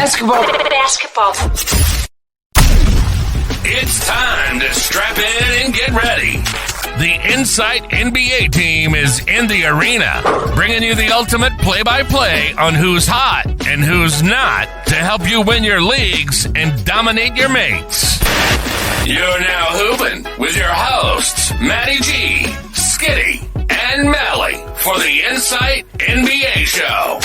Basketball. It's time to strap in and get ready. The Insight NBA team is in the arena, bringing you the ultimate play-by-play on who's hot and who's not to help you win your leagues and dominate your mates. You're now hooping with your hosts, Matty G, Skiddy, and Malley for the Insight NBA show.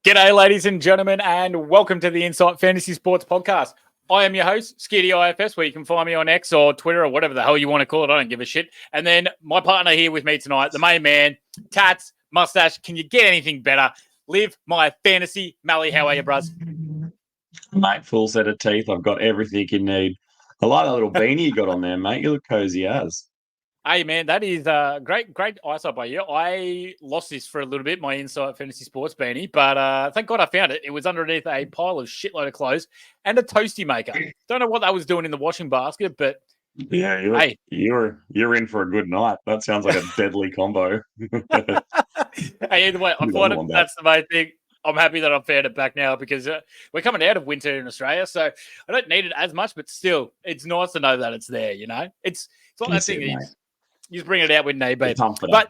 G'day, ladies and gentlemen, and welcome to the Insight Fantasy Sports Podcast. I am your host, Skiddy IFS, where you can find me on X or Twitter or whatever the hell you want to call it. I don't give a shit. And then my partner here with me tonight, the main man, Tats, Mustache. Can you get anything better? Live my fantasy. Malley, how are you, bruz? Mate, full set of teeth. I've got everything you need. I like that little beanie you got on there, mate. You look cozy as. Hey, man, that is great eyesight by you. I lost this for a little bit, my Insight Fantasy Sports beanie, but thank God I found it. It was underneath a pile of shitload of clothes and a toasty maker. Don't know what that was doing in the washing basket, but yeah, you're in for a good night. That sounds like a deadly combo. Hey, either way, I find that's the main thing. I'm happy that I've found it back now because we're coming out of winter in Australia, so I don't need it as much, but still, it's nice to know that it's there, you know? It's like that thing you just bring it out with knee beat. But,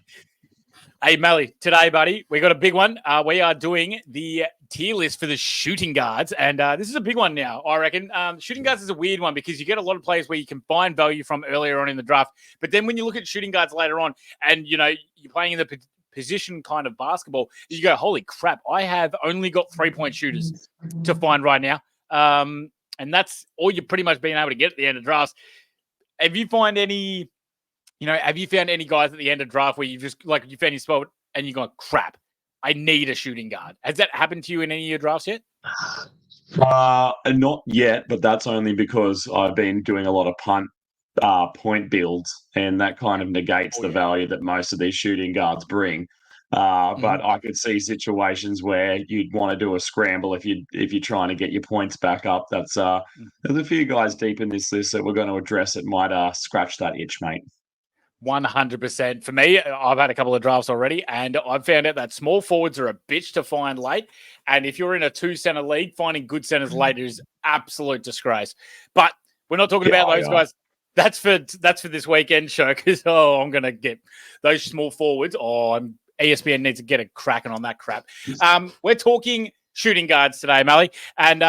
hey, Malley, today, buddy, we got a big one. We are doing the tier list for the shooting guards, and this is a big one now, I reckon. Shooting guards is a weird one because you get a lot of players where you can find value from earlier on in the draft, but then when you look at shooting guards later on and, you know, you're playing in the position kind of basketball, you go, holy crap, I have only got 3-point shooters to find right now. And that's all you're pretty much being able to get at the end of drafts. Have you found any guys at the end of draft where you just, like, you found your spot and you go, crap, I need a shooting guard? Has that happened to you in any of your drafts yet? Not yet, but that's only because I've been doing a lot of point builds, and that kind of negates the value that most of these shooting guards bring. But I could see situations where you'd want to do a scramble if you're trying to get your points back up. That's there's a few guys deep in this list that we're going to address. It might scratch that itch, mate. 100%. For me, I've had a couple of drafts already, and I've found out that small forwards are a bitch to find late. And if you're in a 2-center league, finding good centers late is absolute disgrace. But we're not talking about those guys. That's for this weekend show because, I'm going to get those small forwards. ESPN needs to get a cracking on that crap. We're talking shooting guards today, Malley. And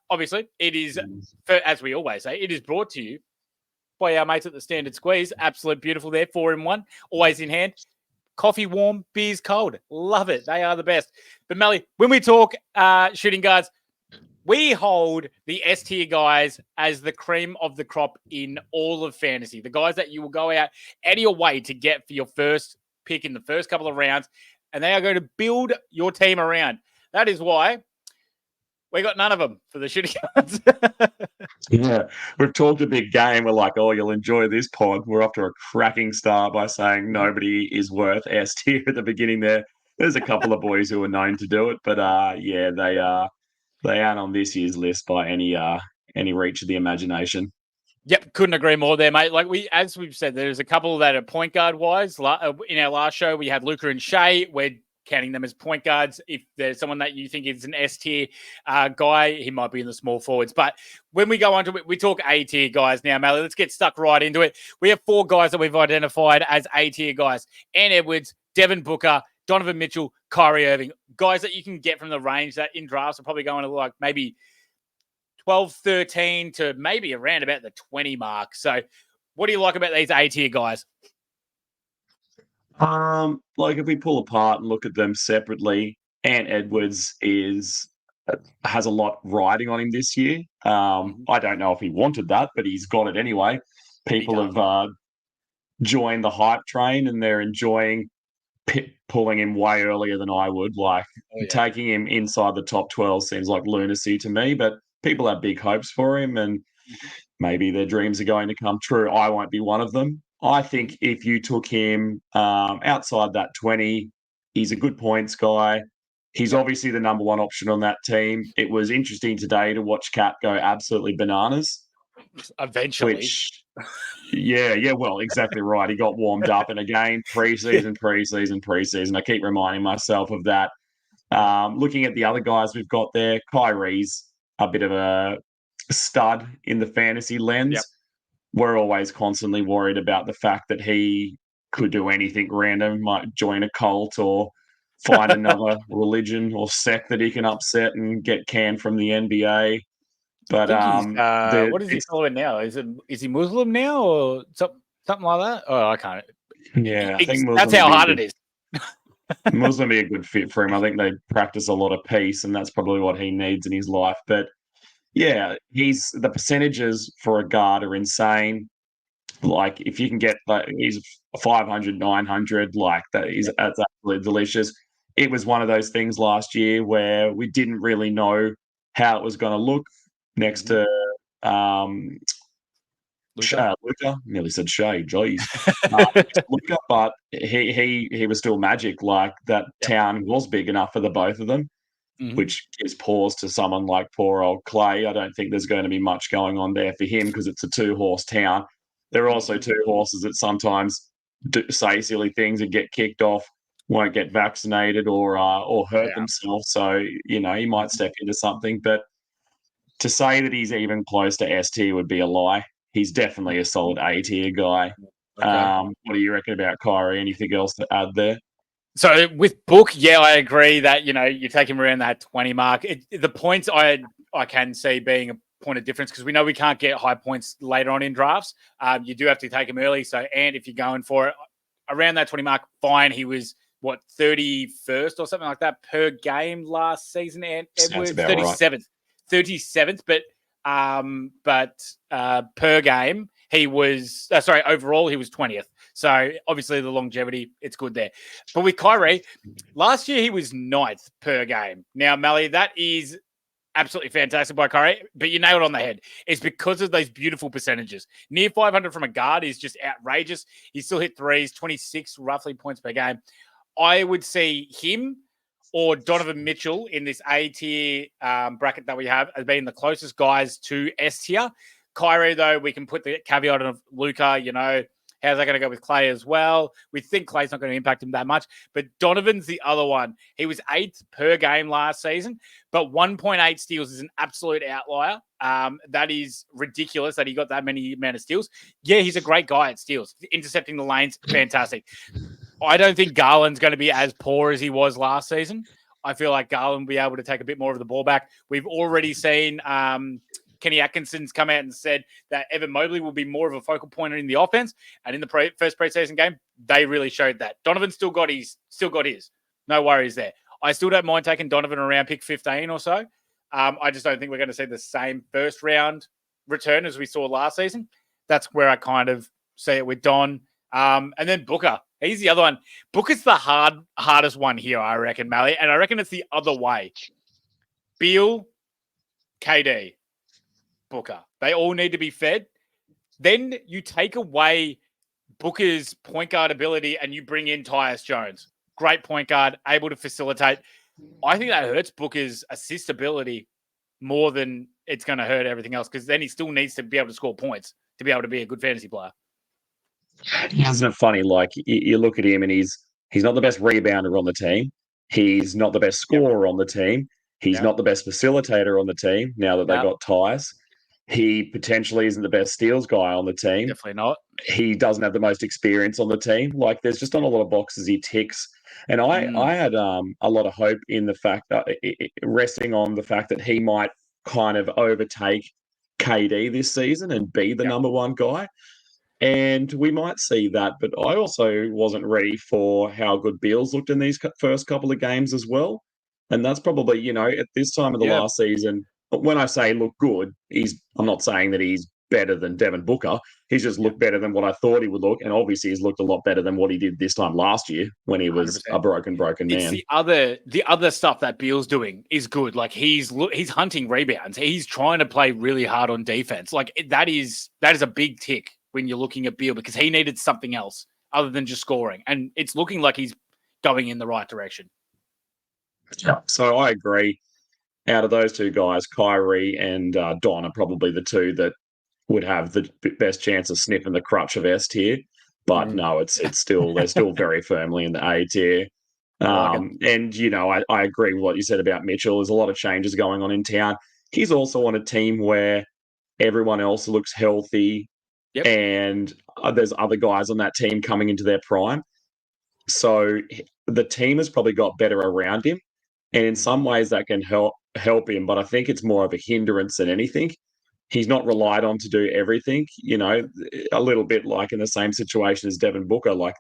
obviously, it is, as we always say, it is brought to you by our mates at the Standard Squeeze. Absolute beautiful there, 4-in-1, always in hand. Coffee warm, beers cold. Love it. They are the best. But Malley, when we talk shooting guards, we hold the S-tier guys as the cream of the crop in all of fantasy. The guys that you will go out of your way to get for your first pick in the first couple of rounds, and they are going to build your team around. That is why we got none of them for the shooting guards. Yeah, we've talked a big game. We're like, you'll enjoy this pod. We're off to a cracking start by saying nobody is worth S tier at the beginning there. There's a couple of boys who are known to do it, but they aren't on this year's list by any reach of the imagination. Yep, couldn't agree more there, mate. Like as we've said, there's a couple that are point guard wise. In our last show, we had Luka and Shea. We're counting them as point guards. If there's someone that you think is an S tier guy, he might be in the small forwards. But when we go on to it, we talk A tier guys now, Malley. Let's get stuck right into it. We have 4 guys that we've identified as A tier guys: Ant Edwards, Devin Booker, Donovan Mitchell, Kyrie Irving. Guys that you can get from the range that in drafts are probably going to like maybe 12, 13 to maybe around about the 20 mark. So what do you like about these A tier guys? Like if we pull apart and look at them separately, Ant Edwards has a lot riding on him this year. I don't know if he wanted that, but he's got it anyway. People have joined the hype train and they're enjoying pulling him way earlier than I would. Taking him inside the top 12 seems like lunacy to me, but people have big hopes for him and maybe their dreams are going to come true. I won't be one of them. I think if you took him outside that 20, he's a good points guy. He's obviously the number one option on that team. It was interesting today to watch Cat go absolutely bananas. Eventually. Which Yeah. Well, exactly right. He got warmed up, and again, preseason. I keep reminding myself of that. Looking at the other guys we've got there, Kyrie's a bit of a stud in the fantasy lens. Yep. We're always constantly worried about the fact that he could do anything random, might join a cult or find another religion or sect that he can upset and get canned from the NBA. I But think he's what is he following now? Is he Muslim now or something like that? Oh, I can't. yeah, I think That's Muslim how would be hard it is. Muslim would be a good fit for him. I think they practice a lot of peace, and that's probably what he needs in his life. But yeah, the percentages for a guard are insane. Like if you can get he's 500, 900, like that's absolutely delicious. It was one of those things last year where we didn't really know how it was going to look next to Luca. Nearly said Shay, jeez. Luca, but he was still magic. Like that town was big enough for the both of them, which gives pause to someone like poor old Clay. I don't think there's going to be much going on there for him because it's a 2-horse town. There are also 2 horses that sometimes say silly things and get kicked off, won't get vaccinated or hurt themselves. So he might step into something. But to say that he's even close to S tier would be a lie. He's definitely a solid A tier guy. Okay. What do you reckon about Kyrie? Anything else to add there? So with Book, yeah, I agree that you take him around that 20 mark. The points I can see being a point of difference because we know we can't get high points later on in drafts. You do have to take him early. So, and if you're going for it around that 20 mark, fine. He was 31st or something like that per game last season. And Edwards 37th, 37th, but per game he was overall he was 20th. So obviously the longevity, it's good there. But with Kyrie, last year he was 9th per game. Now, Malley, that is absolutely fantastic by Kyrie, but you nailed it on the head. It's because of those beautiful percentages. Near 500 from a guard is just outrageous. He still hit threes, 26 roughly points per game. I would see him or Donovan Mitchell in this A tier bracket that we have as being the closest guys to S tier. Kyrie, though, we can put the caveat of Luca, how's that going to go with Clay as well? We think Clay's not going to impact him that much, but Donovan's the other one. He was 8th per game last season, but 1.8 steals is an absolute outlier. That is ridiculous that he got that many amount of steals. Yeah, he's a great guy at steals. Intercepting the lanes, fantastic. I don't think Garland's going to be as poor as he was last season. I feel like Garland will be able to take a bit more of the ball back. We've already seen Kenny Atkinson's come out and said that Evan Mobley will be more of a focal point in the offense. And in the first preseason game, they really showed that. Donovan still got his. No worries there. I still don't mind taking Donovan around pick 15 or so. I just don't think we're going to see the same first round return as we saw last season. That's where I kind of see it with Don. And then Booker. He's the other one. Booker's the hardest one here, I reckon, Malley. And I reckon it's the other way. Beal, KD, Booker. They all need to be fed. Then you take away Booker's point guard ability and you bring in Tyus Jones. Great point guard, able to facilitate. I think that hurts Booker's assist ability more than it's going to hurt everything else because then he still needs to be able to score points to be able to be a good fantasy player. Isn't it funny? Like you look at him and he's not the best rebounder on the team. He's not the best scorer on the team. He's not the best facilitator on the team now that they got Tyus. He potentially isn't the best steals guy on the team. Definitely not. He doesn't have the most experience on the team. Like there's just not a lot of boxes he ticks. And I had a lot of hope in the fact that resting on the fact that he might kind of overtake KD this season and be the number one guy. And we might see that, but I also wasn't ready for how good Beals looked in these first couple of games as well. And that's probably, at this time of the last season, when I say look good, I'm not saying that he's better than Devin Booker. He's just looked better than what I thought he would look. And obviously he's looked a lot better than what he did this time last year when he was 100%. A broken man. It's the other stuff that Beal's doing is good. Like he's hunting rebounds. He's trying to play really hard on defense. Like that is a big tick when you're looking at Beal because he needed something else other than just scoring. And it's looking like he's going in the right direction. Yeah. So I agree. Out of those two guys, Kyrie and Don are probably the two that would have the best chance of sniffing the crutch of S tier. But no, it's still they're still very firmly in the A tier. I like it. And I agree with what you said about Mitchell. There's a lot of changes going on in town. He's also on a team where everyone else looks healthy, Yep. and there's other guys on that team coming into their prime. So the team has probably got better around him, and in some ways that can help him. But I think it's more of a hindrance than anything. He's not relied on to do everything. A little bit like in the same situation as Devin Booker. Like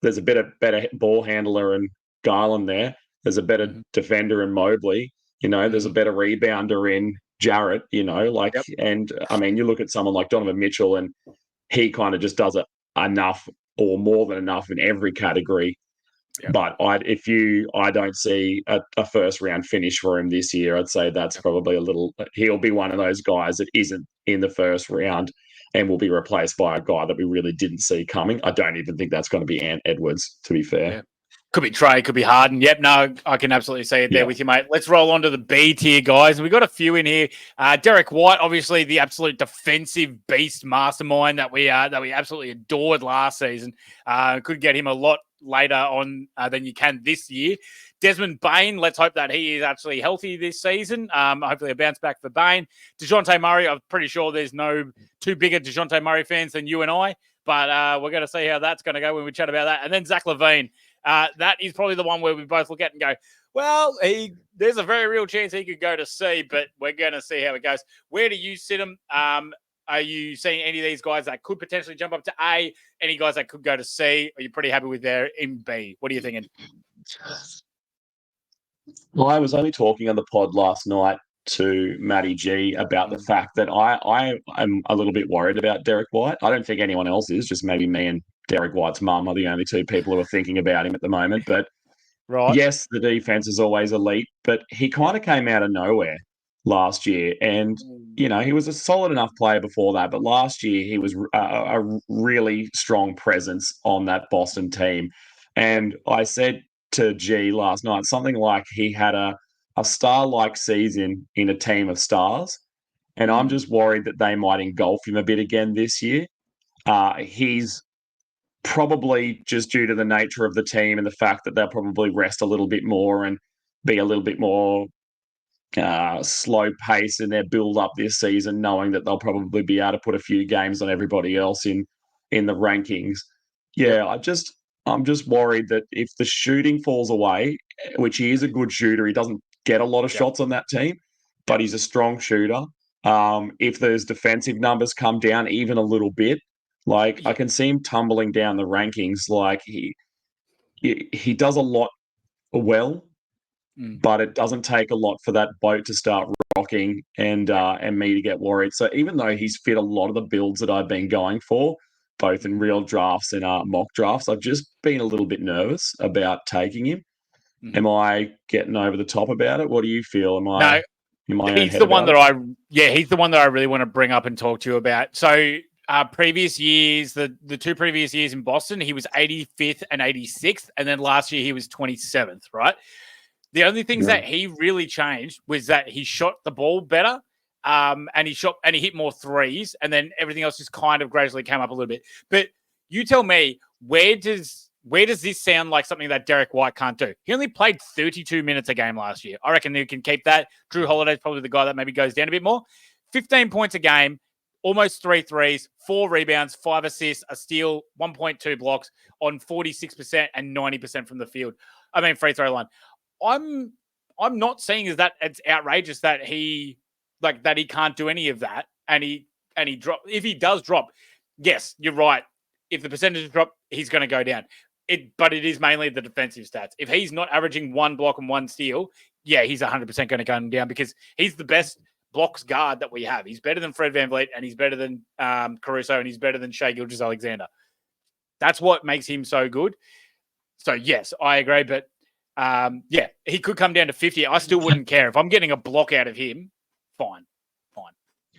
there's a better ball handler in Garland there. There's a better defender in Mobley. There's a better rebounder in Jarrett. And I mean, you look at someone like Donovan Mitchell, and he kind of just does it enough or more than enough in every category. Yep. But I don't see a first round finish for him this year. I'd say that's probably he'll be one of those guys that isn't in the first round and will be replaced by a guy that we really didn't see coming. I don't even think that's going to be Ant Edwards, to be fair. Yeah. Could be Trey, could be Harden. Yep, no, I can absolutely see it there with you, mate. Let's roll on to the B tier, guys. And we've got a few in here. Derek White, obviously the absolute defensive beast mastermind that we absolutely adored last season. Could get him a lot later on than you can this year. Desmond Bain, let's hope that he is actually healthy this season. Hopefully a bounce back for Bain. DeJounte Murray, I'm pretty sure there's no two bigger DeJounte Murray fans than you and I, but we're going to see how that's going to go when we chat about that. And then Zach LaVine. That is probably the one where we both look at and go, well, there's a very real chance he could go to C, but we're going to see how it goes. Where do you sit him? Are you seeing any of these guys that could potentially jump up to A? Any guys that could go to C? Are you pretty happy with their in B? What are you thinking? Well, I was only talking on the pod last night to Matty G about the fact that I am a little bit worried about Derek White. I don't think anyone else is, just maybe me and Derek White's mum are the only two people who are thinking about him at the moment. But yes, the defense is always elite, but he kind of came out of nowhere last year. And, he was a solid enough player before that. But last year, he was a really strong presence on that Boston team. And I said to G last night, something like he had a star-like season in a team of stars. And I'm just worried that they might engulf him a bit again this year. He's probably just due to the nature of the team and the fact that they'll probably rest a little bit more and be a little bit more slow pace in their build-up this season, knowing that they'll probably be able to put a few games on everybody else in the rankings. Yeah, I'm just worried that if the shooting falls away, which he is a good shooter, he doesn't get a lot of shots on that team, but he's a strong shooter. If those defensive numbers come down even a little bit, I can see him tumbling down the rankings. Like he does a lot well, but it doesn't take a lot for that boat to start rocking and me to get worried. So even though he's fit a lot of the builds that I've been going for, both in real drafts and mock drafts, I've just been a little bit nervous about taking him. Am I getting over the top about it? What do you feel? He's the one that he's the one that I really want to bring up and talk to you about. So previous years, the two previous years in Boston, he was 85th and 86th, and then last year he was 27th, right? The only things that he really changed was that he shot the ball better, and he hit more threes, and then everything else just kind of gradually came up a little bit. But you tell me, where does this sound like something that Derek White can't do? He only played 32 minutes a game last year. I reckon he can keep that. Drew Holiday's probably the guy that maybe goes down a bit more. 15 points a game, almost 3 threes, 4 rebounds, 5 assists, a steal, 1.2 blocks on 46% and 90% from the field. I mean, free throw line. I'm not seeing as that it's outrageous that he can't do any of that. And he drop. If he does drop, yes, you're right. If the percentage drop, he's going to go down. But it is mainly the defensive stats. If he's not averaging 1 block and 1 steal, yeah, he's 100% going to go down because he's the best blocks guard that we have. He's better than Fred VanVleet, and he's better than Caruso, and he's better than Shai Gilgeous-Alexander. That's what makes him so good. So, yes, I agree. But, he could come down to 50. I still wouldn't care. If I'm getting a block out of him, fine.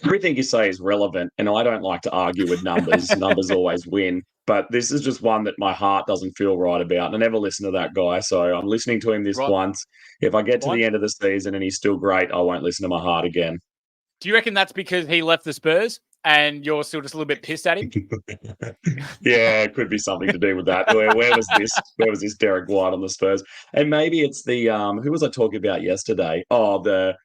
Everything you say is relevant, and I don't like to argue with numbers. Numbers always win. But this is just one that my heart doesn't feel right about. And I never listen to that guy, so I'm listening to him once. If I get to the end of the season and he's still great, I won't listen to my heart again. Do you reckon that's because he left the Spurs? and you're still just a little bit pissed at him? Yeah, it could be something to do with that. Where was this? Where was this Derek White on the Spurs? And maybe it's the who was I talking about yesterday? Oh, the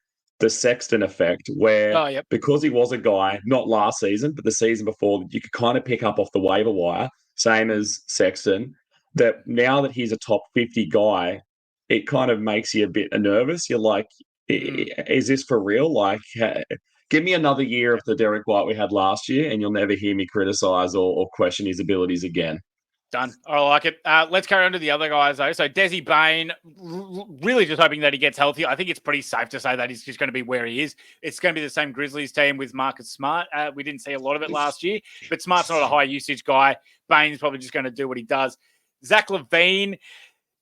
Sexton effect, where Oh, yep. because he was a guy not last season, but the season before, you could kind of pick up off the waiver wire, same as Sexton. That now that he's a top 50 guy, it kind of makes you a bit nervous. You're like, is this for real? Like, give me another year of the Derek White we had last year, and you'll never hear me criticize or question his abilities again. Done. I like it. Let's carry on to the other guys, though. So Desi Bain, really just hoping that he gets healthy. I think it's pretty safe to say that he's just going to be where he is. It's going to be the same Grizzlies team with Marcus Smart. We didn't see a lot of it last year, but Smart's not a high usage guy. Bain's probably just going to do what he does. Zach LaVine,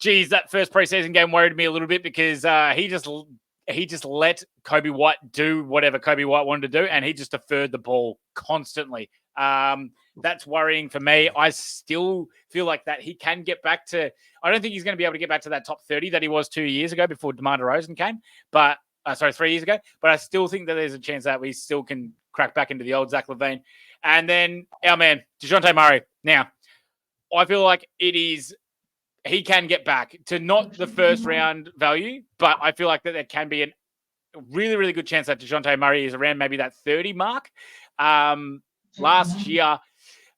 geez, that first preseason game worried me a little bit because he just let Kobe White do whatever Kobe White wanted to do, and he just deferred the ball constantly. That's worrying for me. I still feel like that he can get back to, I don't think he's going to be able to get back to that top 30 that he was 2 years ago before DeMar DeRozan came, but 3 years ago. But I still think that there's a chance that we still can crack back into the old Zach LaVine. And then our man, DeJounte Murray. Now, I feel like he can get back to not the first round value, but I feel like that there can be a really, really good chance that DeJounte Murray is around maybe that 30 mark. Last year,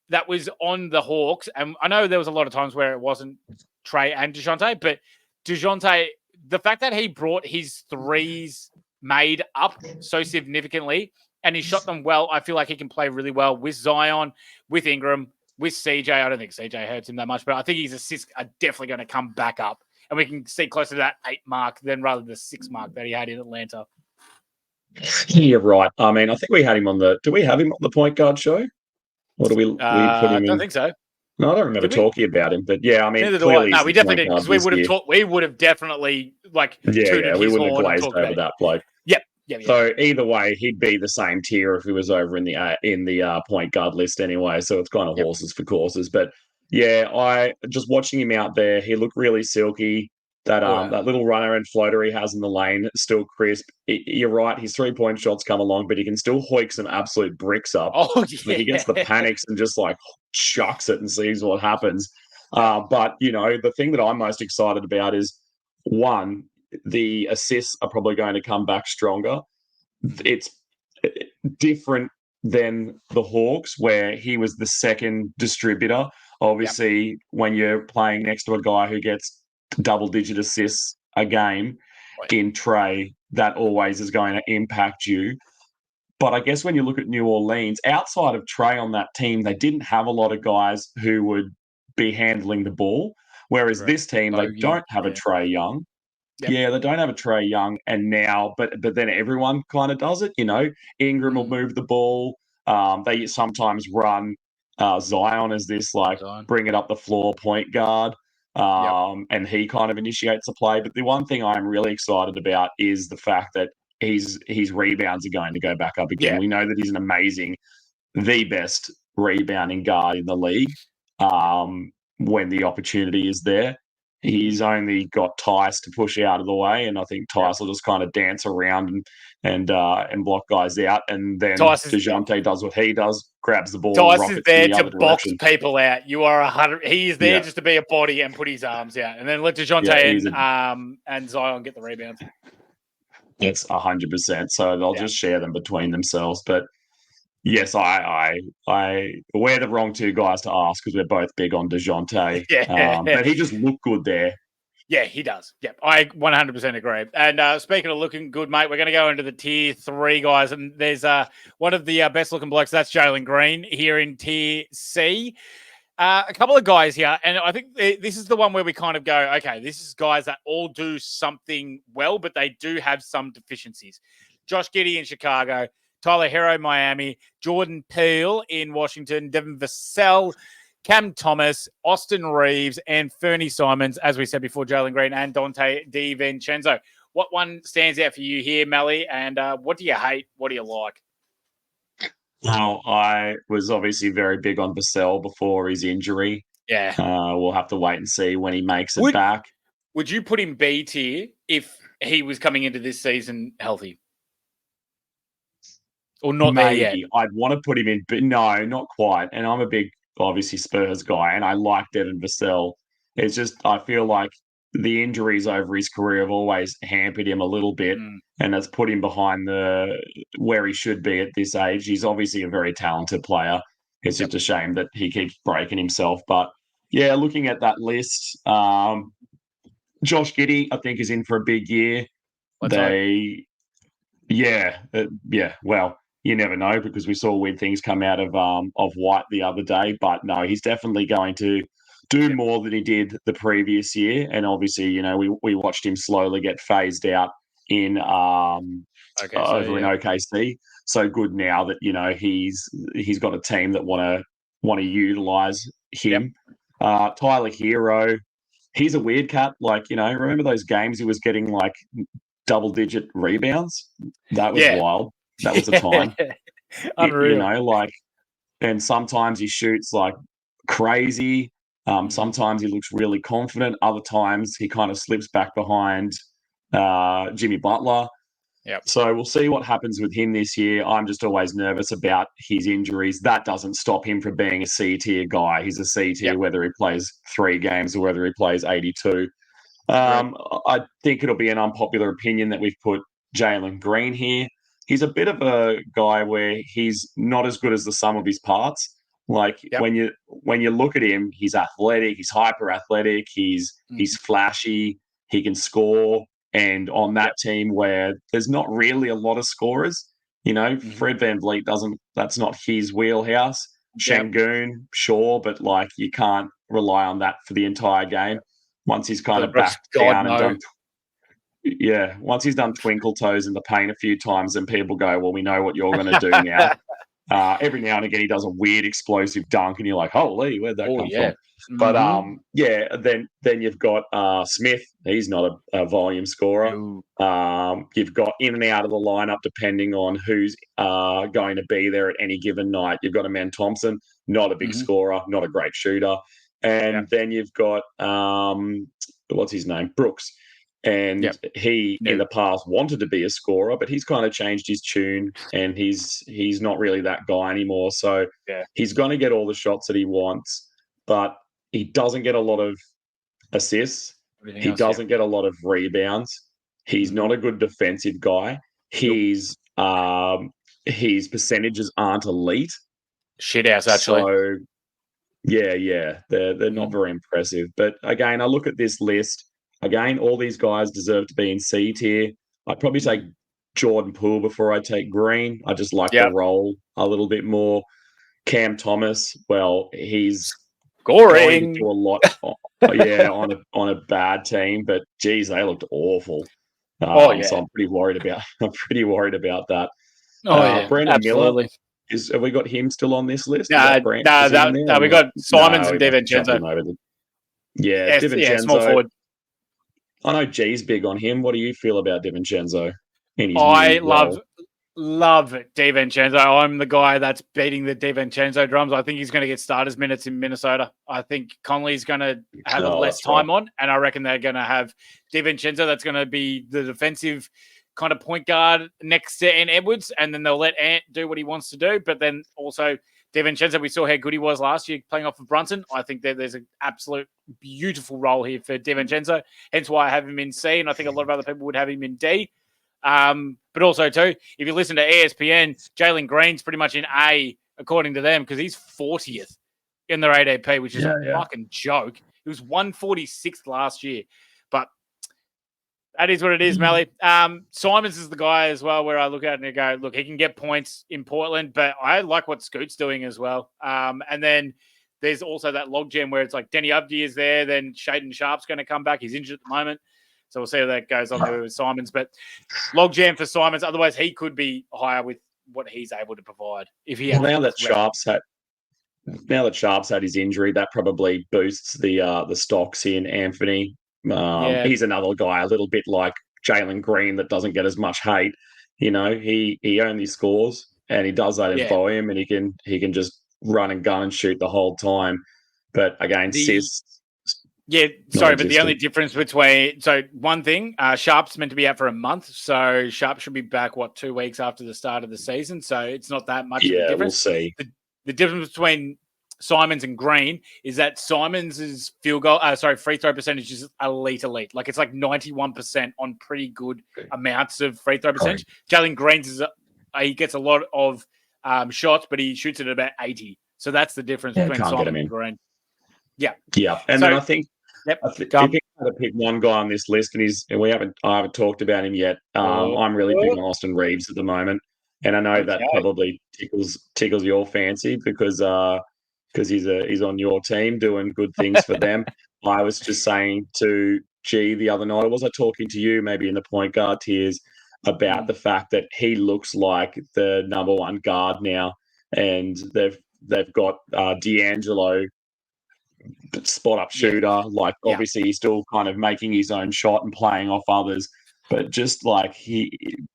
that was on the Hawks. And I know there was a lot of times where it wasn't Trey and DeJounte, but DeJounte, the fact that he brought his threes made up so significantly and he shot them well, I feel like he can play really well with Zion, with Ingram, with CJ. I don't think CJ hurts him that much, but I think his assists are definitely going to come back up. And we can see closer to that 8 mark than rather than the 6 mark that he had in Atlanta. You're right. I mean, I think we had him on the. Do we have him on the point guard show? Or do we put him I in? don't think so. No, I don't remember talking about him. But yeah, I mean, neither do clearly I. No, we definitely did because we would have definitely like yeah, we wouldn't have glazed over that bloke. Yep. So either way, he'd be the same tier if he was over in the point guard list anyway. So it's kind of horses for courses. But yeah, I just watching him out there, he looked really silky. That little runner and floater he has in the lane, still crisp. You're right, his 3-point shots come along, but he can still hoik some absolute bricks up. Oh, yeah. Like he gets the panics and just like chucks it and sees what happens. But, the thing that I'm most excited about is, one, the assists are probably going to come back stronger. It's different than the Hawks, where he was the second distributor. Obviously, when you're playing next to a guy who gets double-digit assists a game in Trey, that always is going to impact you. But I guess when you look at New Orleans, outside of Trey on that team, they didn't have a lot of guys who would be handling the ball. Whereas this team, they don't have a Trey Young. Yep. Yeah, they don't have a Trey Young, and now, but then everyone kind of does it. Ingram will move the ball. They sometimes run Zion as this bring it up the floor point guard. And he kind of initiates the play. But the one thing I'm really excited about is the fact that his rebounds are going to go back up again. Yeah. We know that he's the best rebounding guard in the league when the opportunity is there. He's only got Tice to push out of the way, and I think Tice will just kind of dance around and block guys out, and then DeJounte does what he does, grabs the ball. Tice is there to box people out. You are 100. He is there just to be a body and put his arms out, and then let DeJounte and Zion get the rebounds. It's 100%. So they'll just share them between themselves, but. Yes, we're the wrong two guys to ask because we're both big on DeJounte. But he just looked good there. Yeah, he does. Yep, I 100% agree. And speaking of looking good, mate, we're going to go into the tier 3 guys. And there's one of the best looking blokes. That's Jalen Green here in tier C. A couple of guys here. And I think this is the one where we kind of go, okay, this is guys that all do something well, but they do have some deficiencies. Josh Giddey in Chicago. Tyler Hero, Miami, Jordan Peele in Washington, Devin Vassell, Cam Thomas, Austin Reeves, and Fernie Simons, as we said before, Jalen Green and Dante DiVincenzo. What one stands out for you here, Malley, and what do you hate? What do you like? Well, I was obviously very big on Vassell before his injury. Yeah. We'll have to wait and see when he makes it back. Would you put him B tier if he was coming into this season healthy? Or not there yet? Maybe. I'd want to put him in, but no, not quite. And I'm a big, obviously, Spurs guy, and I like Devin Vassell. It's just, I feel like the injuries over his career have always hampered him a little bit, and that's put him behind where he should be at this age. He's obviously a very talented player. It's just a shame that he keeps breaking himself. But yeah, looking at that list, Josh Giddey, I think, is in for a big year. Yeah. Well, you never know, because we saw weird things come out of White the other day. But no, he's definitely going to do more than he did the previous year. And obviously, you know, we watched him slowly get phased out in over in OKC. So good now that, you know, he's got a team that want to utilize him. Tyler Hero, he's a weird cat. Like, you know, remember those games he was getting like double-digit rebounds? That was wild. That was a time. Unreal. You know, like, and sometimes he shoots like crazy. Sometimes he looks really confident. Other times he kind of slips back behind Jimmy Butler. So we'll see what happens with him this year. I'm just always nervous about his injuries. That doesn't stop him from being a C-tier guy. He's a C-tier whether he plays 3 games or whether he plays 82. I think it'll be an unpopular opinion that we've put Jalen Green here. He's a bit of a guy where he's not as good as the sum of his parts. Like when you look at him, he's athletic, he's hyper athletic, he's flashy, he can score. And on that team where there's not really a lot of scorers, you know, Fred VanVleet that's not his wheelhouse. Şengün, sure, but like you can't rely on that for the entire game. Once he's kind of backed down and done, once he's done twinkle toes in the paint a few times, then people go, well, we know what you're going to do now. Every now and again, he does a weird explosive dunk, and you're like, holy, where'd that come from? But then you've got Smith. He's not a volume scorer. You've got in and out of the lineup depending on who's going to be there at any given night. You've got Amen Thompson, not a big scorer, not a great shooter. And then you've got, what's his name? Brooks. And he, in the past, wanted to be a scorer, but he's kind of changed his tune, and he's not really that guy anymore. So he's going to get all the shots that he wants, but he doesn't get a lot of assists. He doesn't get a lot of rebounds. He's not a good defensive guy. His percentages aren't elite. Shithouse, actually. So, they're not very impressive. But again, I look at this list. Again, all these guys deserve to be in C tier. I'd probably take Jordan Poole before I take Green. I just like the role a little bit more. Cam Thomas, well, he's going to do a lot on a bad team, but geez, they looked awful. So I'm pretty worried about that. Brandon Miller, have we got him still on this list? No, we got Simons and DiVincenzo. DiVincenzo. Small forward. I know G's big on him. What do you feel about DiVincenzo? I love DiVincenzo. I'm the guy that's beating the DiVincenzo drums. I think he's going to get starters minutes in Minnesota. I think Conley's going to have less time on, and I reckon they're going to have DiVincenzo that's going to be the defensive kind of point guard next to Ant Edwards, and then they'll let Ant do what he wants to do. But then also DiVincenzo, we saw how good he was last year playing off of Brunson. I think that there's an absolute beautiful role here for DiVincenzo, hence why I have him in C, and I think a lot of other people would have him in D. But also, too, if you listen to ESPN, Jalen Green's pretty much in A, according to them, because he's 40th in their ADP, which is a fucking joke. He was 146th last year. But that is what it is, Malley. Simons is the guy as well where I look at it and I go, look, he can get points in Portland, but I like what Scoot's doing as well. And then there's also that logjam where it's like Denny Abdi is there, then Shaden Sharp's going to come back. He's injured at the moment. So we'll see how that goes on there with Simons. But logjam for Simons. Otherwise, he could be higher with what he's able to provide. If he now that Sharp's had his injury, that probably boosts the stocks in Anthony. He's another guy, a little bit like Jalen Green, that doesn't get as much hate. You know, he only scores, and he does that in volume, and he can just run and gun and shoot the whole time. But again, Yeah, sorry, but the only difference between one thing, Sharp's meant to be out for a month, so Sharp should be back 2 weeks after the start of the season, so it's not that much of a difference. We'll see. The difference between Simons and Green is that Simons' free throw percentage is elite. Like it's like 91% on pretty good amounts of free throw percentage. Jalen Green's he gets a lot of shots, but he shoots it at about 80. So that's the difference between Simon and Green. Yeah. And then I think if you had to pick one guy on this list, I haven't talked about him yet. I'm really big on Austin Reeves at the moment, and I know that probably tickles your fancy because he's on your team doing good things for them. I was just saying to G the other night, or was I talking to you maybe in the point guard tiers about the fact that he looks like the number one guard now, and they've got D'Angelo, spot up shooter. Obviously he's still kind of making his own shot and playing off others, but just like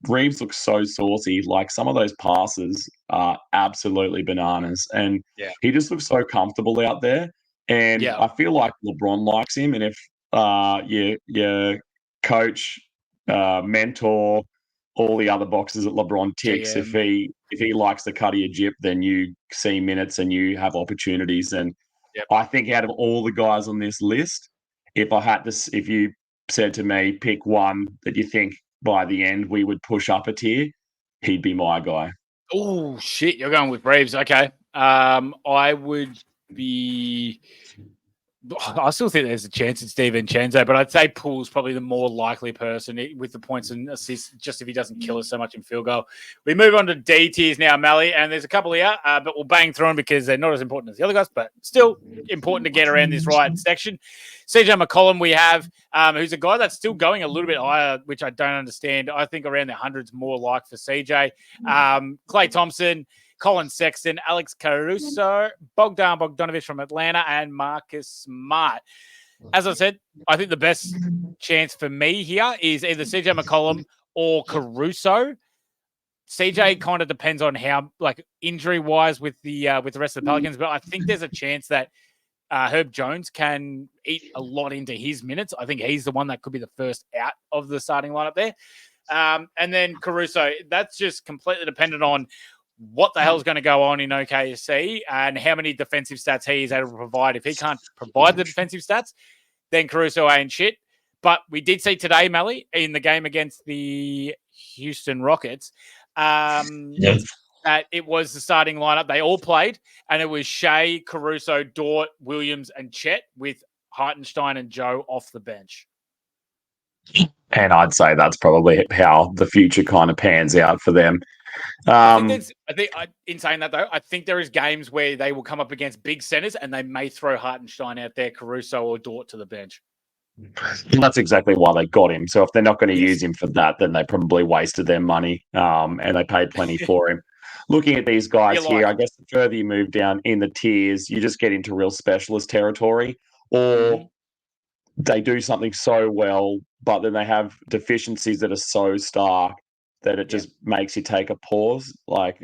Reeves looks so saucy. Like some of those passes are absolutely bananas, and he just looks so comfortable out there. And I feel like LeBron likes him, and if your coach, mentor, all the other boxes that LeBron ticks, if he likes the cut of your jip, then you see minutes and you have opportunities. And I think out of all the guys on this list, if you said to me, pick one that you think by the end we would push up a tier, he'd be my guy. Oh shit, you're going with Reeves. Okay. I would be. I still think there's a chance it's DiVincenzo, but I'd say Poole's probably the more likely person with the points and assists, just if he doesn't kill us so much in field goal. We move on to D tiers now, Malley, and there's a couple here, but we'll bang through them because they're not as important as the other guys, but still important to get around this right section. CJ McCollum we have, who's a guy that's still going a little bit higher, which I don't understand. I think around the hundreds more like for CJ. Klay Thompson, Colin Sexton, Alex Caruso, Bogdan Bogdanovic from Atlanta, and Marcus Smart. As I said, I think the best chance for me here is either CJ McCollum or Caruso. CJ kind of depends on how, injury-wise with the rest of the Pelicans, but I think there's a chance that Herb Jones can eat a lot into his minutes. I think he's the one that could be the first out of the starting lineup there. And then Caruso, that's just completely dependent on what the hell's going to go on in OKC and how many defensive stats he is able to provide. If he can't provide the defensive stats, then Caruso ain't shit. But we did see today, Malley, in the game against the Houston Rockets, that it was the starting lineup. They all played, and it was Shea, Caruso, Dort, Williams, and Chet with Hartenstein and Joe off the bench. And I'd say that's probably how the future kind of pans out for them. I think in saying that though, I think there is games where they will come up against big centers and they may throw Hartenstein out there, Caruso or Dort to the bench. That's exactly why they got him. So if they're not going to use him for that, then they probably wasted their money, and they paid plenty for him. Looking at these guys here, I guess the further you move down in the tiers, you just get into real specialist territory, or they do something so well, but then they have deficiencies that are so stark that it just makes you take a pause. Like,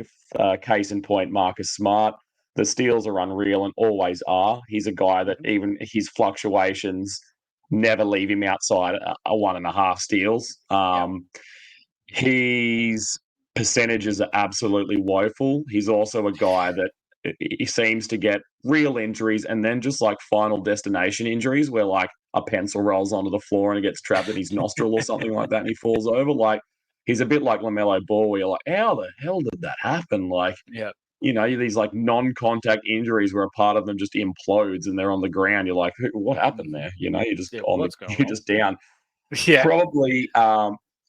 case in point, Marcus Smart, the steals are unreal and always are. He's a guy that even his fluctuations never leave him outside a 1.5 steals. His percentages are absolutely woeful. He's also a guy that he seems to get real injuries and then just like final destination injuries where like a pencil rolls onto the floor and it gets trapped in his nostril or something like that and he falls over. Like, he's a bit like LaMelo Ball where you're like, how the hell did that happen? Like, these like non-contact injuries where a part of them just implodes and they're on the ground. You're like, what happened there? You're just you're just down. Probably.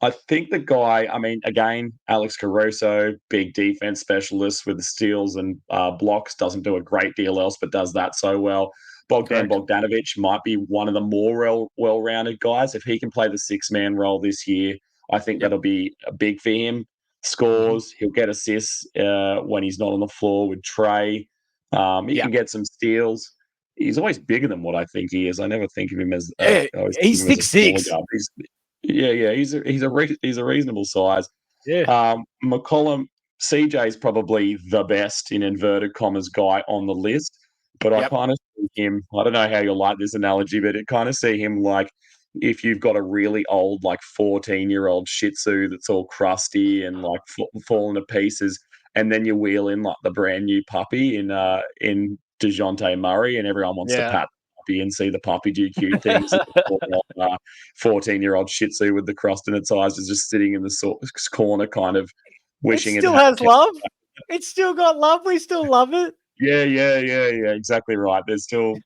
I think the guy, again, Alex Caruso, big defense specialist with the steals and blocks, doesn't do a great deal else, but does that so well. Bogdanovic might be one of the more well-rounded guys. If he can play the 6-man role this year, I think that'll be big for him. Scores, he'll get assists when he's not on the floor with Trey. He can get some steals. He's always bigger than what I think he is. I never think of him as he's 6'6". He's a reasonable size. McCollum, CJ is probably the best in inverted commas guy on the list, but I kind of see him. I don't know how you'll like this analogy, but it kind of see him like if you've got a really old, like 14-year-old Shih Tzu that's all crusty and like falling to pieces, and then you wheel in like the brand new puppy in DeJounte Murray, and everyone wants to pat the puppy and see the puppy do cute things. 14-year-old Shih Tzu with the crust in its eyes is just sitting in the corner, kind of wishing it still has love. It's still got love. We still love it. Yeah. Exactly right. He's got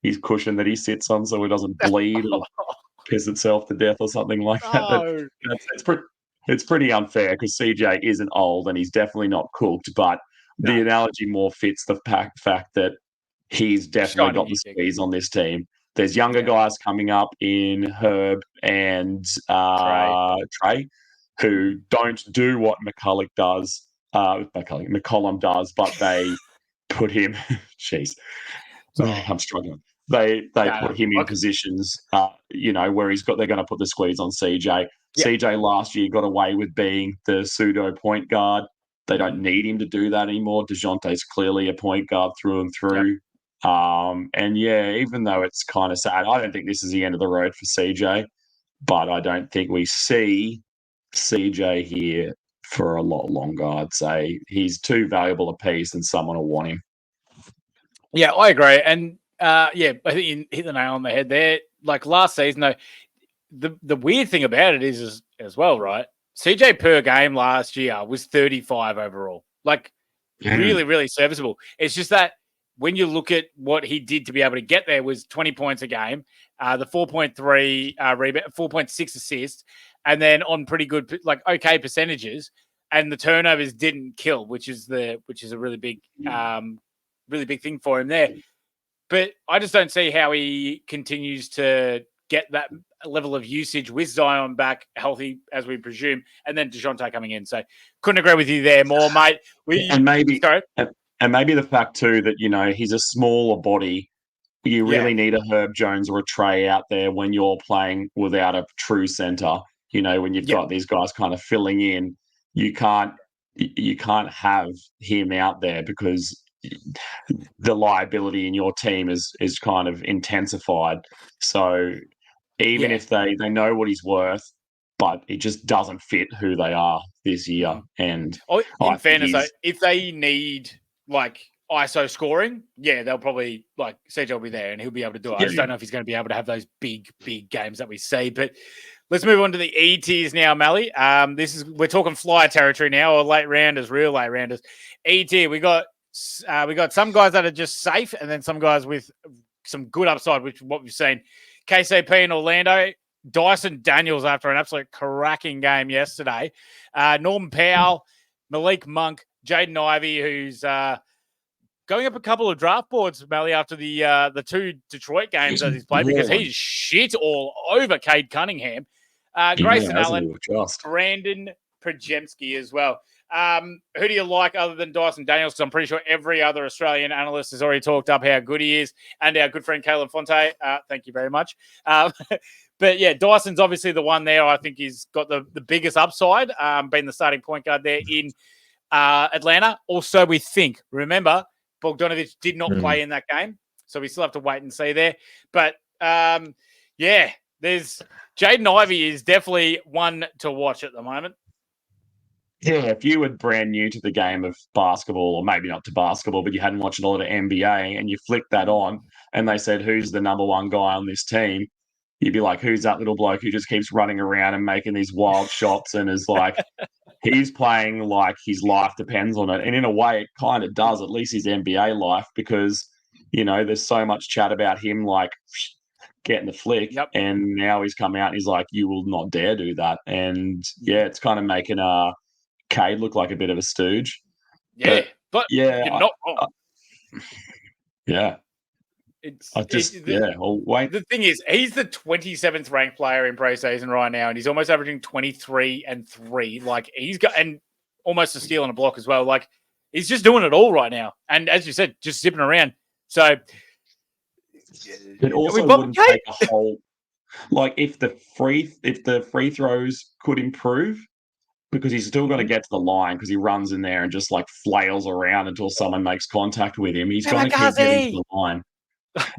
his cushion that he sits on so it doesn't bleed or piss itself to death or something like that. Oh. It's pretty unfair because CJ isn't old and he's definitely not cooked. But the analogy more fits the fact that he's definitely got the squeeze on this team. There's younger guys coming up in Herb and Trey who don't do what McCullum does, but they put him. Jeez, I'm struggling. They put him in positions, where they're going to put the squeeze on CJ. Yep. CJ last year got away with being the pseudo point guard. They don't need him to do that anymore. DeJounte's clearly a point guard through and through. Yep. Even though it's kind of sad, I don't think this is the end of the road for CJ, but I don't think we see CJ here for a lot longer. I'd say he's too valuable a piece and someone will want him. Yeah, I agree. And I think you hit the nail on the head there. Like last season, though, the weird thing about it is as well, right? CJ per game last year was 35 overall. Like really, really serviceable. It's just that when you look at what he did to be able to get there was 20 points a game, the 4.3 rebound, 4.6 assists, and then on pretty good, like okay percentages, and the turnovers didn't kill, which is a really big thing for him there. But I just don't see how he continues to get that level of usage with Zion back healthy, as we presume, and then DeJounte coming in. So couldn't agree with you there more, mate. And maybe the fact too that, he's a smaller body. You really need a Herb Jones or a Trey out there when you're playing without a true center. When you've got these guys kind of filling in, you can't have him out there because the liability in your team is kind of intensified. So even if they know what he's worth, but it just doesn't fit who they are this year. And in fairness, though, if they need like ISO scoring, they'll probably like CJ will be there and he'll be able to do it. I just don't know if he's going to be able to have those big games that we see. But let's move on to the E tiers now, Mally. We're talking flyer territory now, or late rounders, real late rounders. E tier, we got some guys that are just safe, and then some guys with some good upside, which is what we've seen. KCP in Orlando, Dyson Daniels after an absolute cracking game yesterday. Norman Powell, Malik Monk, Jaden Ivey, who's going up a couple of draft boards, Mally, after the two Detroit games that he's played, because he's shit all over Cade Cunningham. Grayson Allen, Brandon Projemski as well. Who do you like other than Dyson Daniels? Because I'm pretty sure every other Australian analyst has already talked up how good he is, and our good friend Caleb Fonte. Thank you very much. But yeah, Dyson's obviously the one there. I think he's got the biggest upside, being the starting point guard there in Atlanta. Also, we think, remember, Bogdanovic did not play in that game, so we still have to wait and see there. But there's Jaden Ivey is definitely one to watch at the moment. Yeah, if you were brand new to the game of basketball, or maybe not to basketball, but you hadn't watched a lot of NBA, and you flicked that on, and they said, who's the number one guy on this team? You'd be like, who's that little bloke who just keeps running around and making these wild shots and is like, he's playing like his life depends on it. And in a way, it kind of does, at least his NBA life, because, there's so much chat about him, like, getting the flick, and now he's come out and he's like, you will not dare do that. And, it's kind of making Cade look like a bit of a stooge. Yeah, but you're not wrong. I'll wait. The thing is, he's the 27th ranked player in preseason right now, and he's almost averaging 23 and 3. Like, he's got, and almost a steal and a block as well. Like, he's just doing it all right now. And as you said, just zipping around. So it also wouldn't take a whole, like, if the free throws could improve, because he's still got to get to the line because he runs in there and just like flails around until someone makes contact with him. He's got to keep getting to the line.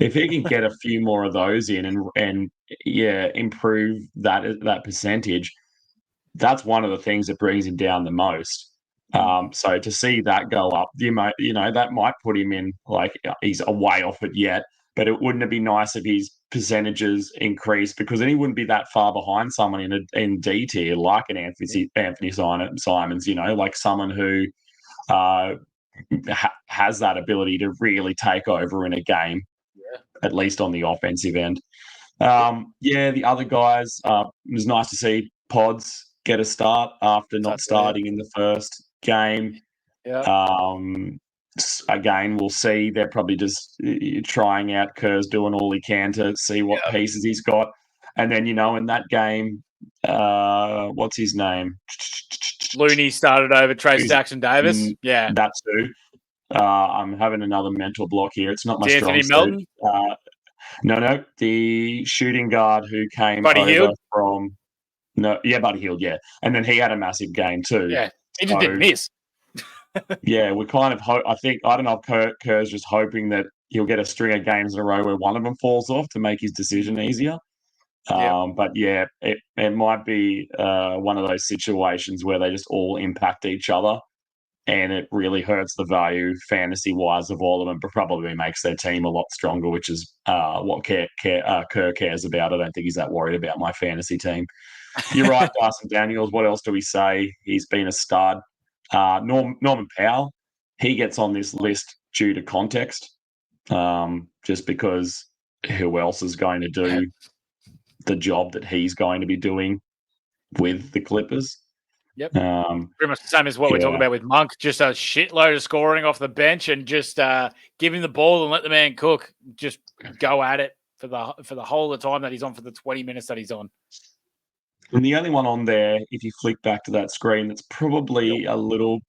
If he can get a few more of those in and improve that percentage, that's one of the things that brings him down the most. So to see that go up, that might put him in like he's a way off it yet, but wouldn't it be nice if his percentages increased, because then he wouldn't be that far behind someone in D tier like an Anthony Simons, like someone who has that ability to really take over in a game, at least on the offensive end. The other guys, it was nice to see Pods get a start after not starting in the first game. Again, we'll see. They're probably just trying out. Kerr's doing all he can to see what pieces he's got. And then, in that game, what's his name? Looney started over Trace Jackson-Davis. Yeah. That too. I'm having another mental block here. It's not my strong Anthony Melton? suit. No. The shooting guard who came Buddy over Hield? from... Buddy Hield, yeah. And then he had a massive game too. Yeah, he just didn't miss. We kind of hope... I don't know if Kerr's just hoping that he'll get a string of games in a row where one of them falls off to make his decision easier. But it might be one of those situations where they just all impact each other, and it really hurts the value fantasy-wise of all of them, but probably makes their team a lot stronger, which is what Kerr cares about. I don't think he's that worried about my fantasy team. You're right, Dyson Daniels. What else do we say? He's been a stud. Norman Powell, he gets on this list due to context, just because who else is going to do the job that he's going to be doing with the Clippers? Yep. Pretty much the same as what we're talking about with Monk, just a shitload of scoring off the bench and just give him the ball and let the man cook. Just go at it for the whole of the time that he's on, for the 20 minutes that he's on. And the only one on there, if you flick back to that screen, that's probably a little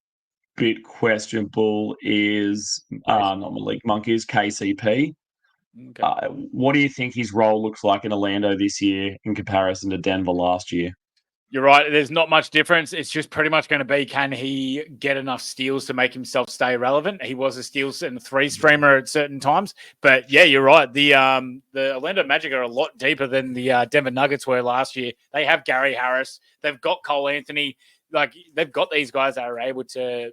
bit questionable is not Malik Monk, is KCP. Okay. What do you think his role looks like in Orlando this year in comparison to Denver last year? You're right. There's not much difference. It's just pretty much going to be, can he get enough steals to make himself stay relevant? He was a steals and three streamer at certain times. But yeah, you're right. The Orlando Magic are a lot deeper than the Denver Nuggets were last year. They have Gary Harris. They've got Cole Anthony. Like, they've got these guys that are able to,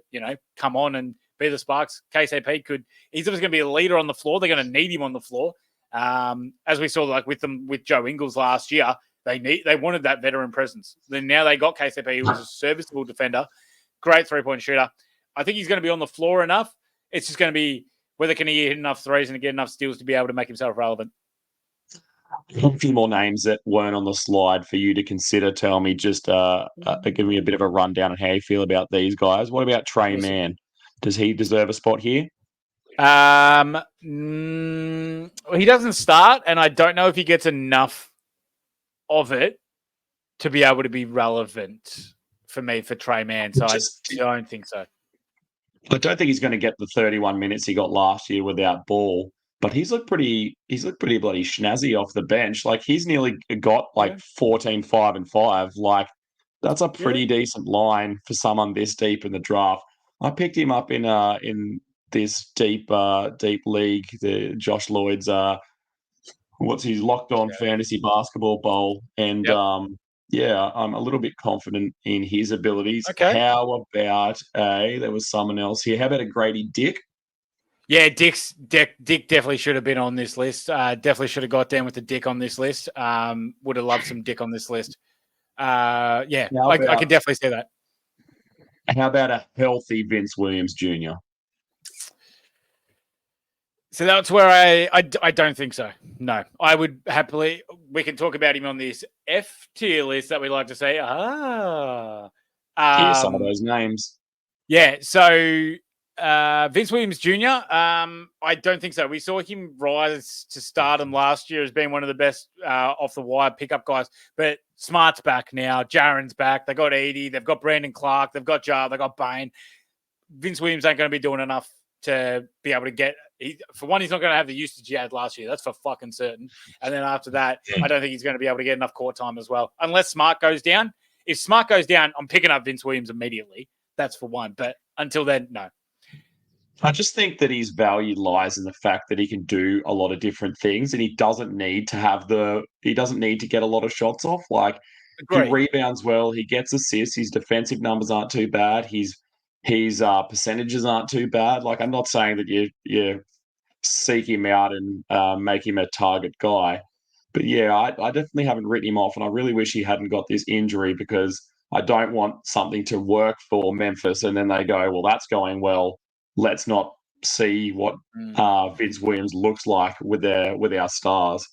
come on and be the sparks. KCP he's always going to be a leader on the floor. They're going to need him on the floor. As we saw, like with Joe Ingles last year, they wanted that veteran presence. Then now they got KCP, who was a serviceable defender, great three-point shooter. I think he's going to be on the floor enough. It's just going to be whether can he hit enough threes and get enough steals to be able to make himself relevant. A few more names that weren't on the slide for you to consider. Tell me, just give me a bit of a rundown on how you feel about these guys. What about Trey Mann? Does he deserve a spot here? He doesn't start, and I don't know if he gets enough of it to be able to be relevant for me for Trey Mann. So I don't think so. I don't think he's going to get the 31 minutes he got last year without ball, but he's looked pretty bloody snazzy off the bench. Like, he's nearly got 14, 5 and 5. Like, that's a pretty decent line for someone this deep in the draft. I picked him up in this deep league, the Josh Lloyd's what's his Locked On Fantasy Basketball Bowl. And I'm a little bit confident in his abilities. Okay. How about there was someone else here. How about a Grady Dick? Yeah, Dick definitely should have been on this list. Definitely should have got down with the Dick on this list. Would have loved some Dick on this list. I can definitely see that. How about a healthy Vince Williams Jr.? So that's where I don't think so. No, I would happily. We can talk about him on this F tier list that we like to say. Here's some of those names. Yeah. So Vince Williams Jr. I don't think so. We saw him rise to stardom last year as being one of the best off the wire pickup guys. But Smart's back now. Jaren's back. They got Edie. They've got Brandon Clark. They've got Jar. They've got Bain. Vince Williams ain't going to be doing enough to be able to get. For one, he's not going to have the usage he had last year. That's for fucking certain. And then after that, I don't think he's going to be able to get enough court time as well. Unless Smart goes down, If Smart goes down, I'm picking up Vince Williams immediately. That's for one. But until then, no. I just think that his value lies in the fact that he can do a lot of different things, and he doesn't need to get a lot of shots off. Like he Agreed. rebounds well, he gets assists, his defensive numbers aren't too bad, his percentages aren't too bad. Like I'm not saying that you seek him out and make him a target guy, but yeah, I definitely haven't written him off, and I really wish he hadn't got this injury because I don't want something to work for Memphis and then they go, well, that's going well. Let's not see what Vince Williams looks like with our stars.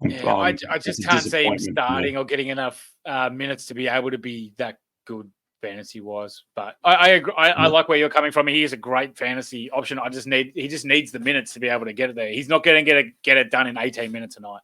Yeah, I It's just a can't see him disappointment for me. starting or getting enough minutes to be able to be that good fantasy-wise. But I agree. I like where you're coming from. He is a great fantasy option. He just needs the minutes to be able to get it there. He's not going to get it done in 18 minutes a night.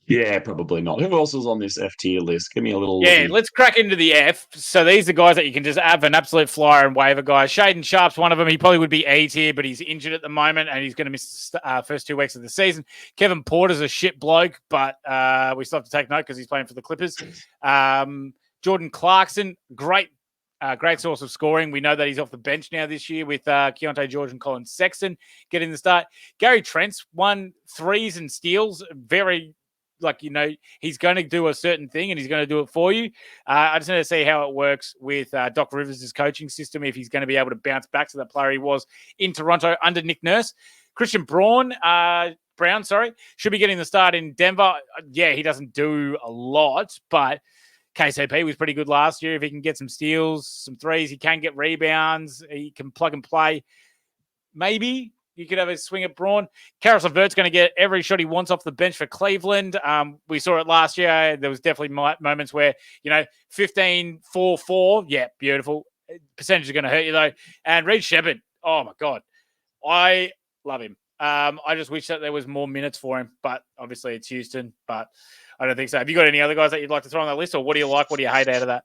Yeah, probably not. Who else is on this F tier list? Give me a little. Yeah, let's crack into the F. So these are guys that you can just have an absolute flyer and waiver guys. Shaden Sharp's one of them. He probably would be E tier, but he's injured at the moment and he's going to miss the first 2 weeks of the season. Kevin Porter's a shit bloke, but we still have to take note because he's playing for the Clippers. Jordan Clarkson, great source of scoring. We know that he's off the bench now this year with Keontae George and Colin Sexton getting the start. Gary Trent's won threes and steals. Very, he's going to do a certain thing and he's going to do it for you. I just need to see how it works with Doc Rivers' coaching system, if he's going to be able to bounce back to the player he was in Toronto under Nick Nurse. Christian Brown, should be getting the start in Denver. Yeah, he doesn't do a lot, but KCP was pretty good last year. If he can get some steals, some threes, he can get rebounds, he can plug and play. Maybe you could have a swing at Braun. Karis LeVert's going to get every shot he wants off the bench for Cleveland. We saw it last year. There was definitely moments where, 15-4-4. Yeah, beautiful. Percentage is going to hurt you, though. And Reed Shepherd, oh, my God. I love him. I just wish that there was more minutes for him, but obviously it's Houston, but I don't think so. Have you got any other guys that you'd like to throw on that list, or what do you like? What do you hate out of that?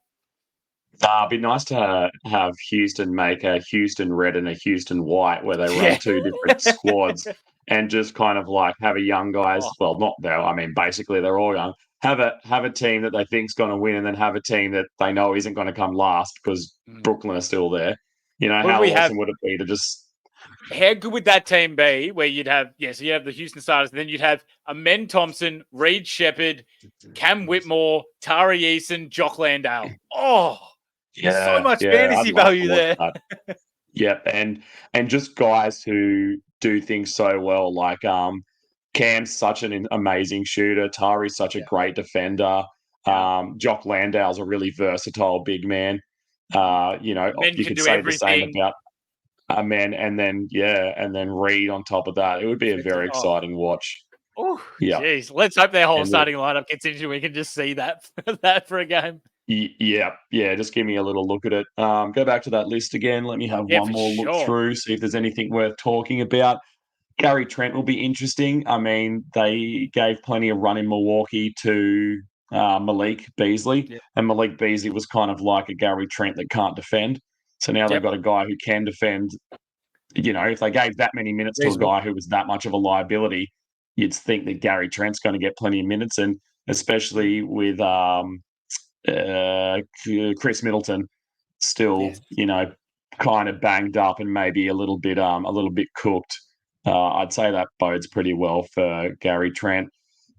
It'd be nice to have Houston make a Houston red and a Houston white where they run two different squads and just kind of like have a young guys. Oh. Well, not though. I mean, basically they're all young. Have a team that they think's going to win, and then have a team that they know isn't going to come last because Brooklyn are still there. How awesome would it be to just? How good would that team be? Where you'd have so you have the Houston Stars, and then you'd have Amen Thompson, Reed Shepherd, Cam Whitmore, Tari Eason, Jock Landale. Oh. Yeah, so much fantasy value there. Yeah, and just guys who do things so well. Like Cam's such an amazing shooter. Tari's such a great defender. Jock Landale's a really versatile big man. You could say the same about Amen, and then Reed on top of that. It would be a very exciting watch. Oh, jeez. Let's hope their whole starting lineup gets into. We can just see that for a game. Yeah. Just give me a little look at it. Go back to that list again. Let me have one more look through, see if there's anything worth talking about. Gary Trent will be interesting. I mean, they gave plenty of run in Milwaukee to Malik Beasley, and Malik Beasley was kind of like a Gary Trent that can't defend. So now they've got a guy who can defend. If they gave that many minutes to a guy who was that much of a liability, you'd think that Gary Trent's going to get plenty of minutes, and especially with Chris Middleton still, kind of banged up and maybe a little bit cooked. I'd say that bodes pretty well for Gary Trent.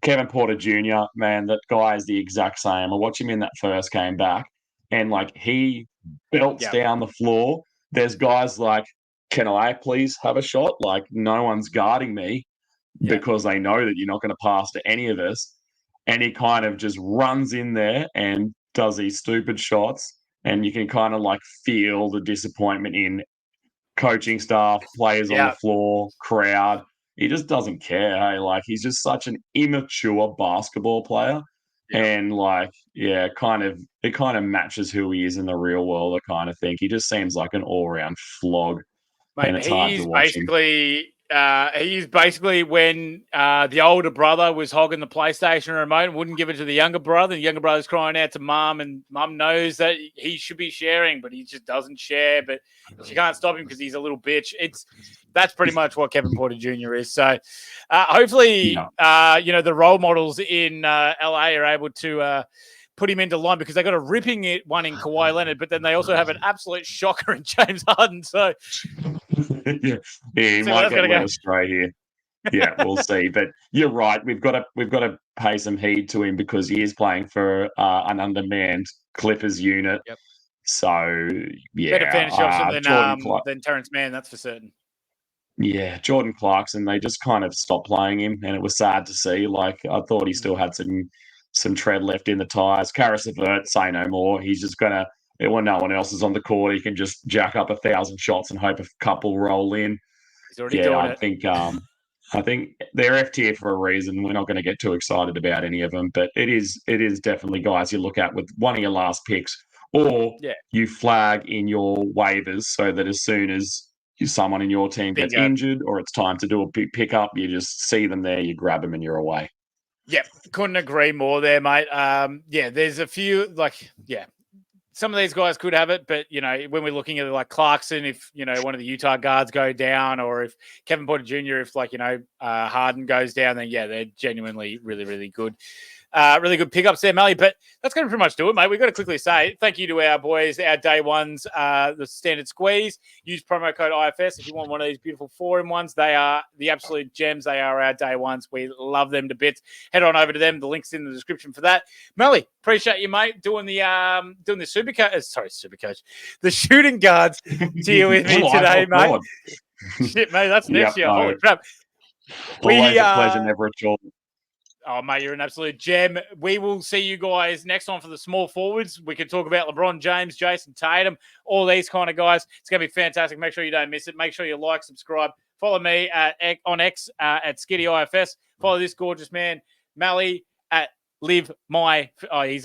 Kevin Porter Jr., man, that guy is the exact same. I watched him in that first game back, and he belts down the floor. There's guys like, can I please have a shot? Like, no one's guarding me because they know that you're not going to pass to any of us. And he kind of just runs in there and does these stupid shots. And you can kind of feel the disappointment in coaching staff, players on the floor, crowd. He just doesn't care. Hey? He's just such an immature basketball player. Yeah. And it kind of matches who he is in the real world, I kind of think. He just seems like an all-round flog. Mate, and it's hard to watch him. He's basically when the older brother was hogging the PlayStation remote and wouldn't give it to the younger brother. The younger brother's crying out to mum, and mum knows that he should be sharing, but he just doesn't share. But she can't stop him because he's a little bitch. That's pretty much what Kevin Porter Jr. is. So hopefully, the role models in LA are able to put him into line because they got a ripping one in Kawhi Leonard, but then they also have an absolute shocker in James Harden. So he so might that's get gonna led go. astray here. Yeah, we'll see. But you're right. We've got to pay some heed to him because he is playing for an undermanned Clippers unit. Yep. So Better yeah, fantasy option Jordan than Terrence Mann, that's for certain. Yeah, Jordan Clarkson, they just kind of stopped playing him, and it was sad to see. Like, I thought he still had some tread left in the tires. Karis LeVert, say no more. He's just gonna when no one else is on the court, he can just jack up 1,000 shots and hope a couple roll in. He's already doing it. I think they're F tier for a reason. We're not going to get too excited about any of them, but it is definitely guys you look at with one of your last picks, or you flag in your waivers so that as soon as someone in your team gets injured or it's time to do a big pickup, you just see them there, you grab them, and you're away. Yep, couldn't agree more there, mate. There's a few some of these guys could have it, but when we're looking at like Clarkson, if one of the Utah guards go down, or if Kevin Porter Jr., if Harden goes down, then they're genuinely really, really good. Really good pickups there, Malley. But that's going to pretty much do it, mate. We've got to quickly say thank you to our boys, our day ones, the Standard Squeeze. Use promo code IFS if you want one of these beautiful 4-in-1s. They are the absolute gems. They are our day ones. We love them to bits. Head on over to them. The link's in the description for that. Malley, appreciate you, mate, doing the Supercoach, the shooting guards tier with me today, mate. Shit, mate, that's next year. Holy crap. Always a pleasure, never a chore. Oh, mate, you're an absolute gem. We will see you guys next time for the small forwards. We can talk about LeBron James, Jason Tatum, all these kind of guys. It's going to be fantastic. Make sure you don't miss it. Make sure you like, subscribe. Follow me on X at Skiddy IFS. Follow this gorgeous man, Malley, at live my fantasy.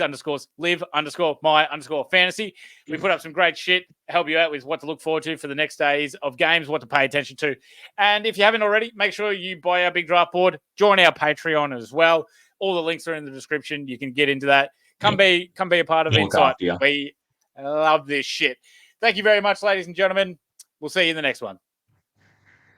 We put up some great shit, help you out with what to look forward to for the next days of games, what to pay attention to. And if you haven't already, make sure you buy our big draft board, join our Patreon as well. All the links are in the description. You can get into that. Come be a part of Insight. We love this shit. Thank you very much, ladies and gentlemen. We'll see you in the next one.